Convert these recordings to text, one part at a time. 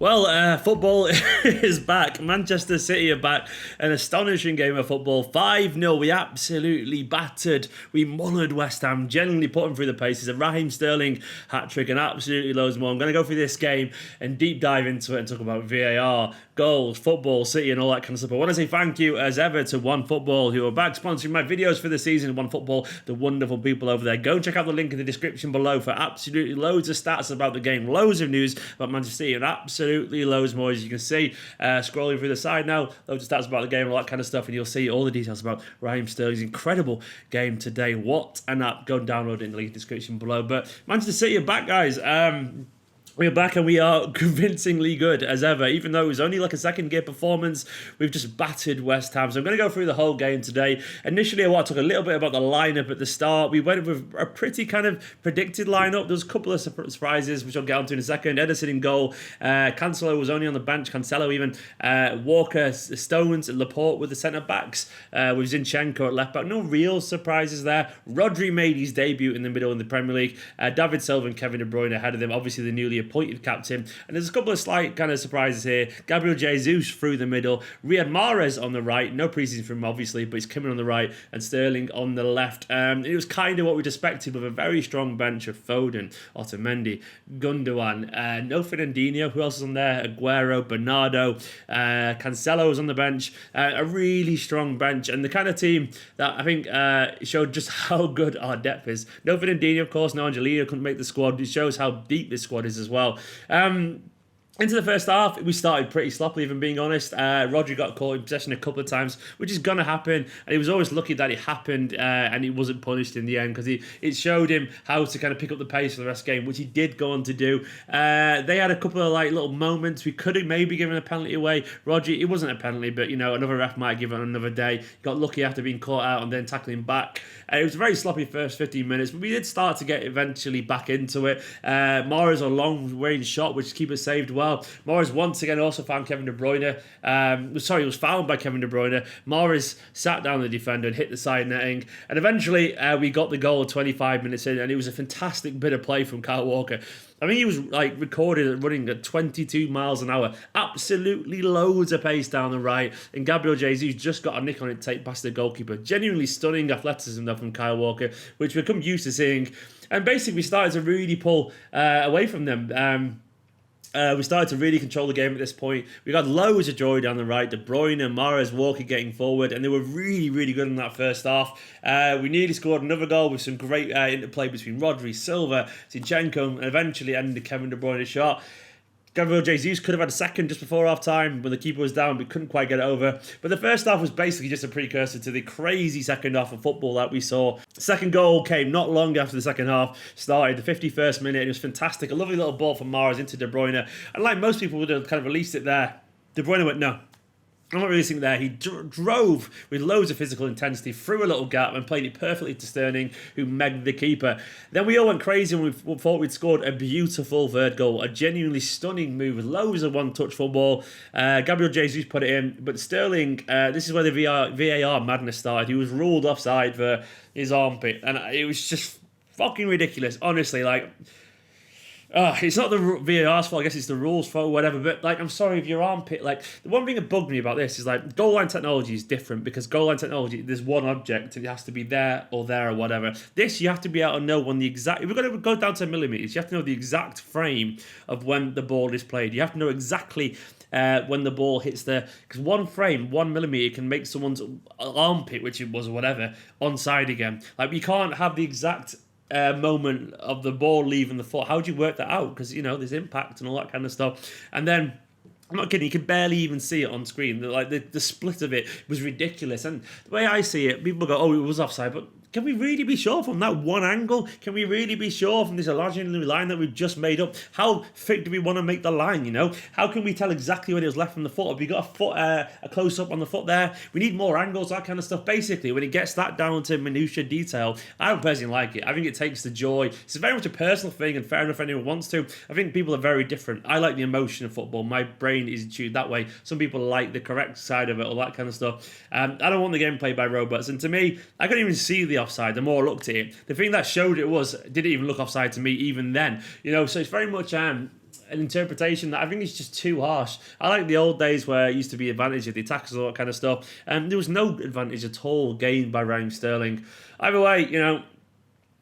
Football is back. Manchester City are back. An astonishing game of football. 5-0. We absolutely battered. We mullered West Ham. Genuinely put them through the paces. A Raheem Sterling hat-trick and absolutely loads more. I'm going to go through this game and deep dive into it and talk about VAR, goals, football, City and all that kind of stuff. I want to say thank you as ever to OneFootball who are back sponsoring my videos for the season. OneFootball, the wonderful people over there. Go and check out the link in the description below for absolutely loads of stats about the game. Loads of news about Manchester City and absolutely loads more, as you can see. Scrolling through the side now, loads of stats about the game and all that kind of stuff, and you'll see all the details about Raheem Sterling's incredible game today. What an app. Go and download it in the link description below. But Manchester City are back, guys. We're back and we are convincingly good as ever. Even though it was only like a second gear performance, we've just battered West Ham. So I'm going to go through the whole game today. Initially, I want to talk a little bit about the lineup at the start. We went with a pretty kind of predicted lineup. There was a couple of surprises, which I'll get onto in a second. Ederson in goal. Cancelo was only on the bench. Cancelo even. Walker, Stones, and Laporte with the centre-backs. With Zinchenko at left-back. No real surprises there. Rodri made his debut in the middle in the Premier League. David Silva and Kevin De Bruyne ahead of them. Obviously, the newly appointed captain. And there's a couple of slight kind of surprises here. Gabriel Jesus through the middle. Riyad Mahrez on the right. No preseason from him, obviously, but he's coming on the right. And Sterling on the left. It was kind of what we'd expected with a very strong bench of Foden, Otamendi, Gundogan, no Fernandinho. Who else is on there? Aguero, Bernardo, Cancelo was on the bench. A really strong bench. And the kind of team that I think showed just how good our depth is. No Fernandinho, of course. No Angelino couldn't make the squad. It shows how deep this squad is as well. Into the first half, we started pretty sloppily, if I'm being honest. Rodri got caught in possession a couple of times, which is going to happen. And he was always lucky that it happened and he wasn't punished in the end because it showed him how to kind of pick up the pace for the rest of the game, which he did go on to do. They had a couple of like little moments. We could have maybe given a penalty away. Rodri, it wasn't a penalty, but another ref might give it on another day. Got lucky after being caught out and then tackling back. It was a very sloppy first 15 minutes, but we did start to get eventually back into it. Mahrez a long-range shot, which keeper saved well. Mahrez once again also found Kevin De Bruyne. He was fouled by Kevin De Bruyne. Mahrez sat down the defender and hit the side netting. And eventually we got the goal 25 minutes in, and it was a fantastic bit of play from Kyle Walker. I mean, he was recorded running at 22 miles an hour. Absolutely loads of pace down the right. And Gabriel Jesus just got a nick on it, take past the goalkeeper. Genuinely stunning athleticism though from Kyle Walker, which we've come used to seeing. And basically we started to really pull away from them. We started to really control the game at this point. We got loads of joy down the right. De Bruyne, Mahrez, Walker getting forward, and they were really, really good in that first half. We nearly scored another goal with some great interplay between Rodri, Silva, Zinchenko, and eventually ended the Kevin De Bruyne shot. Gabriel Jesus could have had a second just before half-time when the keeper was down, but couldn't quite get it over. But the first half was basically just a precursor to the crazy second half of football that we saw. Second goal came not long after the second half started, the 51st minute. It was fantastic. A lovely little ball from Mahrez into De Bruyne. And like most people would have kind of released it there, De Bruyne went, no. I'm not really thinking there. He drove with loads of physical intensity through a little gap and played it perfectly to Sterling, who megged the keeper. Then we all went crazy and we thought we'd scored a beautiful third goal, a genuinely stunning move with loads of one-touch football. Gabriel Jesus put it in, but Sterling, this is where the VAR madness started. He was ruled offside for his armpit, and it was just fucking ridiculous. Honestly, it's not the VAR's fault, I guess it's the rules fault or whatever, but I'm sorry if your armpit, the one thing that bugged me about this is goal line technology is different because goal line technology, there's one object and it has to be there or whatever. This, you have to be able to know when if we're going to go down to millimetres, you have to know the exact frame of when the ball is played. You have to know exactly when the ball hits because one frame, 1 millimetre can make someone's armpit, which it was or whatever, onside again. You can't have the exact moment of the ball leaving the foot. How do you work that out? Because there's impact and all that kind of stuff. And then I'm not kidding, you can barely even see it on screen. The split of it was ridiculous. And the way I see it, people go, oh, it was offside, but can we really be sure from that one angle? Can we really be sure from this imaginary line that we've just made up? How thick do we want to make the line, How can we tell exactly when it was left from the foot? Have we got a close-up on the foot there? We need more angles, that kind of stuff. Basically, when it gets that down to minutiae detail, I don't personally like it. I think it takes the joy. It's very much a personal thing, and fair enough if anyone wants to. I think people are very different. I like the emotion of football. My brain is tuned that way. Some people like the correct side of it, all that kind of stuff. I don't want the game played by robots. And to me, I couldn't even see the offside. The more I looked at it, the thing that showed it didn't even look offside to me even then. So it's very much an interpretation that I think is just too harsh. I like the old days where it used to be advantage of the attackers and all that kind of stuff, and there was no advantage at all gained by Raheem Sterling. Either way,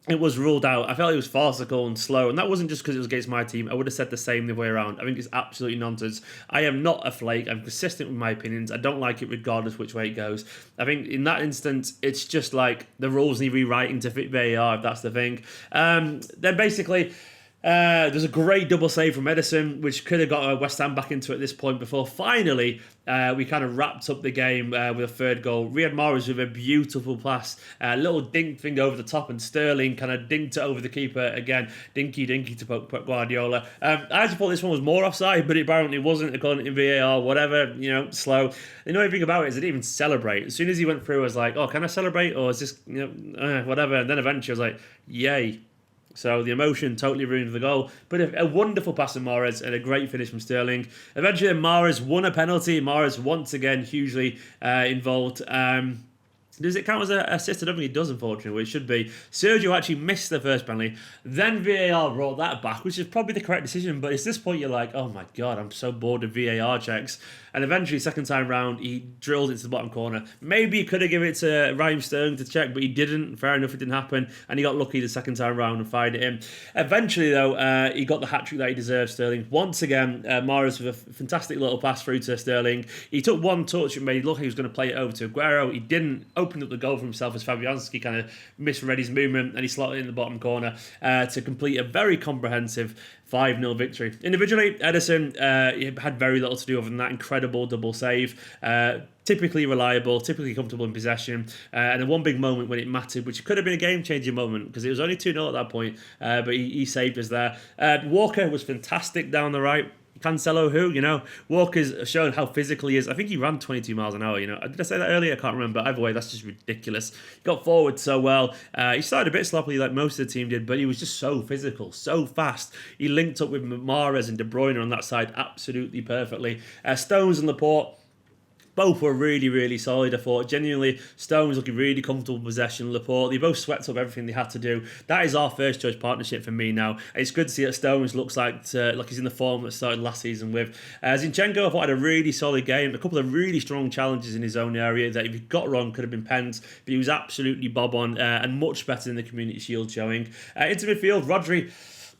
it was ruled out. I felt it was farcical and slow, and that wasn't just because it was against my team. I would have said the same the way around. I think it's absolutely nonsense. I am not a flake. I'm consistent with my opinions. I don't like it regardless which way it goes. I think in that instance, it's just like the rules need rewriting to fit VAR, if that's the thing. Then basically, there's a great double save from Edison, which could have got West Ham back into it at this point before finally we kind of wrapped up the game with a third goal. Riyad Mahrez with a beautiful pass, a little dink thing over the top, and Sterling kind of dinked it over the keeper again. Dinky to Pep Guardiola. I actually thought this one was more offside, but it apparently wasn't according to VAR. Whatever, slow. The annoying thing about it is I didn't even celebrate. As soon as he went through, I was like, oh, can I celebrate? Or is this, whatever? And then eventually I was like, yay. So the emotion totally ruined the goal. But a wonderful pass from Mahrez and a great finish from Sterling. Eventually, Mahrez won a penalty. Mahrez once again hugely involved. Does it count as an assist? I don't think it does, unfortunately, which it should be. Sergio actually missed the first penalty. Then VAR brought that back, which is probably the correct decision. But at this point, you're like, oh my God, I'm so bored of VAR checks. And eventually, second time round, he drilled it to the bottom corner. Maybe he could have given it to Raheem Sterling to check, but he didn't. Fair enough, it didn't happen. And he got lucky the second time round and fired it in. Eventually, though, he got the hat-trick that he deserved, Sterling. Once again, Mahrez with a fantastic little pass through to Sterling. He took one touch and made it look like he was going to play it over to Aguero. He didn't. Opened up the goal for himself as Fabianski kind of misread his movement, and he slotted it in the bottom corner to complete a very comprehensive 5-0 victory. Individually, Edison had very little to do other than that incredible double save. Typically reliable, typically comfortable in possession, and then one big moment when it mattered, which could have been a game-changing moment because it was only 2-0 at that point, but he saved us there. Walker was fantastic down the right. Cancelo, Walker's shown how physical he is. I think he ran 22 miles an hour, Did I say that earlier? I can't remember. Either way, that's just ridiculous. He got forward so well. He started a bit sloppily like most of the team did, but he was just so physical, so fast. He linked up with Mahrez and De Bruyne on that side absolutely perfectly. Stones and Laporte, both were really, really solid, I thought. Genuinely, Stones looking really comfortable in possession. Laporte, they both swept up everything they had to do. That is our first choice partnership for me now. It's good to see that Stones looks like he's in the form that started last season with. Zinchenko, I thought, had a really solid game. A couple of really strong challenges in his own area that if he got wrong could have been pens, but he was absolutely bob on and much better than the Community Shield showing. Into midfield, Rodri.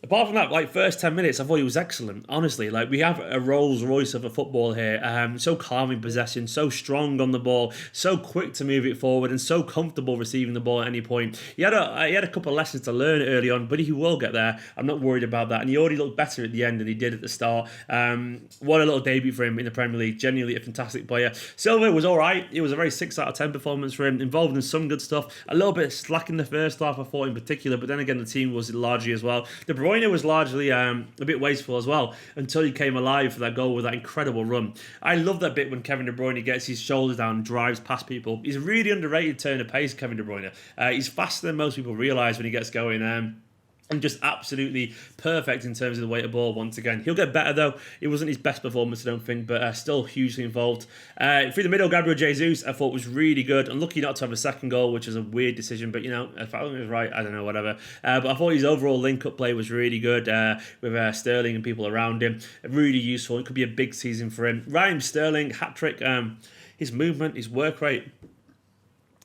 Apart from that, first 10 minutes, I thought he was excellent. Honestly, we have a Rolls Royce of a football here. So calm in possession, so strong on the ball, so quick to move it forward, and so comfortable receiving the ball at any point. He had a couple of lessons to learn early on, but he will get there. I'm not worried about that. And he already looked better at the end than he did at the start. What a little debut for him in the Premier League. Genuinely a fantastic player. Silva was all right. It was a very 6 out of 10 performance for him, involved in some good stuff. A little bit slack in the first half, I thought, in particular, but then again, the team was largely as well. De Bruyne was largely a bit wasteful as well until he came alive for that goal with that incredible run. I love that bit when Kevin De Bruyne gets his shoulders down and drives past people. He's a really underrated turn of pace, Kevin De Bruyne. He's faster than most people realise when he gets going. And just absolutely perfect in terms of the weight of ball once again. He'll get better though. It wasn't his best performance, I don't think, but still hugely involved. Through the middle, Gabriel Jesus, I thought was really good. Unlucky not to have a second goal, which was a weird decision, but if I was right, I don't know, whatever. But I thought his overall link-up play was really good with Sterling and people around him. Really useful. It could be a big season for him. Raheem Sterling, hat-trick. His movement, his work rate,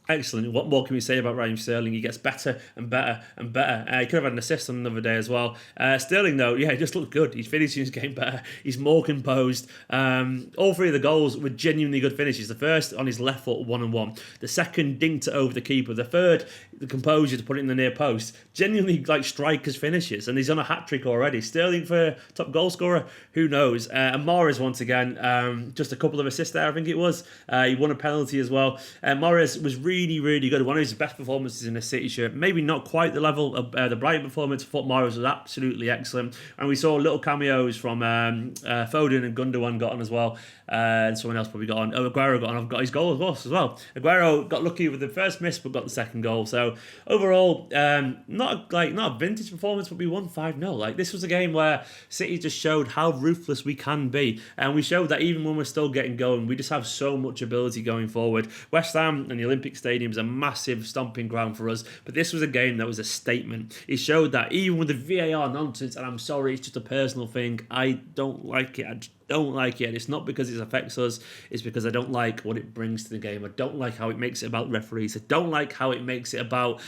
excellent. What more can we say about Raheem Sterling? He gets better and better and better. He could have had an assist on another day as well. Sterling, though, he just looked good. He's finishing his game better. He's more composed. All three of the goals were genuinely good finishes. The first on his left foot, 1-on-1. The second, dinked it over the keeper. The third, the composure to put it in the near post. Genuinely strikers finishes. And he's on a hat-trick already. Sterling for top goal scorer? Who knows? And Mahrez, once again, just a couple of assists there, I think it was. He won a penalty as well. Mahrez was really, really good. One of his best performances in a City shirt. Maybe not quite the level of the Brighton performance. I thought Mahrez was absolutely excellent. And we saw little cameos from Foden and Gundogan got on as well. And someone else probably got on. Aguero got on. I've got his goal as well. Aguero got lucky with the first miss, but got the second goal. So overall, not a vintage performance, but we won 5-0. This was a game where City just showed how ruthless we can be, and we showed that even when we're still getting going, we just have so much ability going forward. West Ham and the Olympic Stadium is a massive stomping ground for us, but this was a game that was a statement. It showed that even with the VAR nonsense, and I'm sorry, it's just a personal thing, I don't like it. I just don't like it. And it's not because it affects us, it's because I don't like what it brings to the game. I don't like how it makes it about referees. I don't like how it makes it about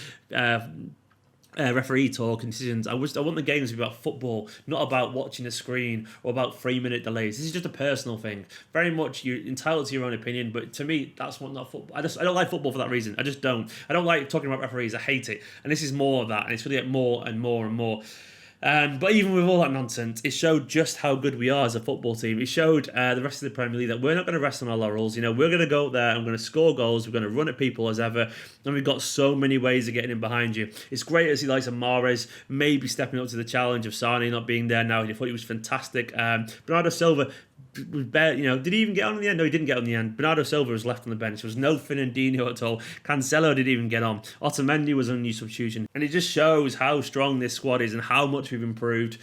referee talk and decisions. I want the games to be about football, not about watching a screen or about 3-minute delays. This is just a personal thing. Very much you're entitled to your own opinion, but to me, that's what not football. I don't like football for that reason. I just don't. I don't like talking about referees. I hate it. And this is more of that, and it's going to get more and more and more. But even with all that nonsense, it showed just how good we are as a football team. It showed the rest of the Premier League that we're not going to rest on our laurels. You know, we're going to go out there and we're going to score goals. We're going to run at people as ever. And we've got so many ways of getting in behind you. It's great to see like Mahrez maybe stepping up to the challenge of Sane not being there now. I thought he was fantastic. Bernardo Silva, did he even get on in the end? No, he didn't get on in the end. Bernardo Silva was left on the bench. There was no Fernandinho at all. Cancelo didn't even get on. Otamendi was a new substitution. And it just shows how strong this squad is and how much we've improved.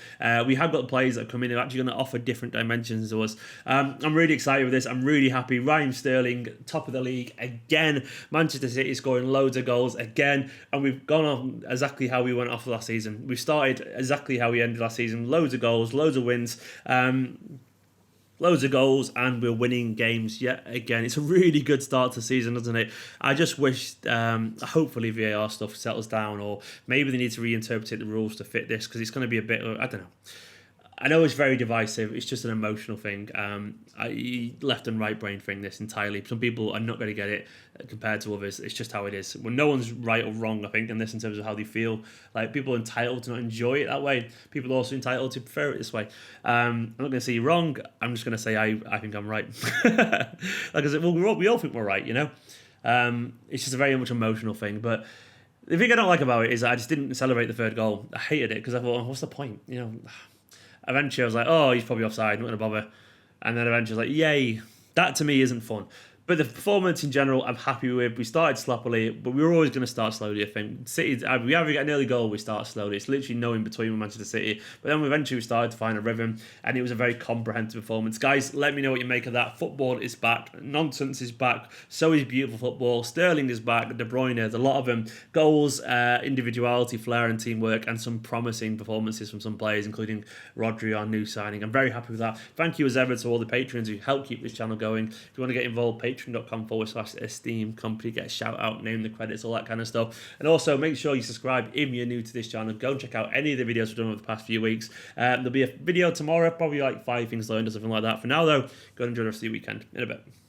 We have got players that come in who are actually going to offer different dimensions to us. I'm really excited with this. I'm really happy. Raheem Sterling, top of the league again. Manchester City scoring loads of goals again. And we've gone on exactly how we went off last season. We started exactly how we ended last season. Loads of goals, loads of wins. Loads of goals, and we're winning games yet again. It's a really good start to the season, doesn't it? I just wish, hopefully VAR stuff settles down, or maybe they need to reinterpret the rules to fit this, because it's going to be a bit, I don't know. I know it's very divisive. It's just an emotional thing. Left and right brain thing, this entirely. Some people are not going to get it compared to others. It's just how it is. Well, no one's right or wrong, I think, in this in terms of how they feel. Like, people are entitled to not enjoy it that way. People are also entitled to prefer it this way. I'm not going to say you're wrong. I'm just going to say I think I'm right. Like I said, well, we all think we're right, you know? It's just a very much emotional thing. But the thing I don't like about it is that I just didn't celebrate the third goal. I hated it because I thought, what's the point? You know. Eventually I was like, oh, he's probably offside, not going to bother. And then eventually I was like, yay. That to me isn't fun. But the performance in general, I'm happy with. We started sloppily, but we were always going to start slowly, I think. City, we either get an early goal, we start slowly. It's literally no in between with Manchester City. But then eventually we started to find a rhythm, and it was a very comprehensive performance. Guys, let me know what you make of that. Football is back. Nonsense is back. So is beautiful football. Sterling is back. De Bruyne, there's a lot of them. Goals, individuality, flair, and teamwork, and some promising performances from some players, including Rodri, our new signing. I'm very happy with that. Thank you as ever to all the patrons who help keep this channel going. If you want to get involved, patreon.com/Esteemed Kompany, get a shout out, name the credits, all that kind of stuff. And also make sure you subscribe if you're new to this channel. Go and check out any of the videos we've done over the past few weeks. There'll be a video tomorrow, probably like 5 things learned or something like that. For now though, go and enjoy the rest of your weekend. In a bit.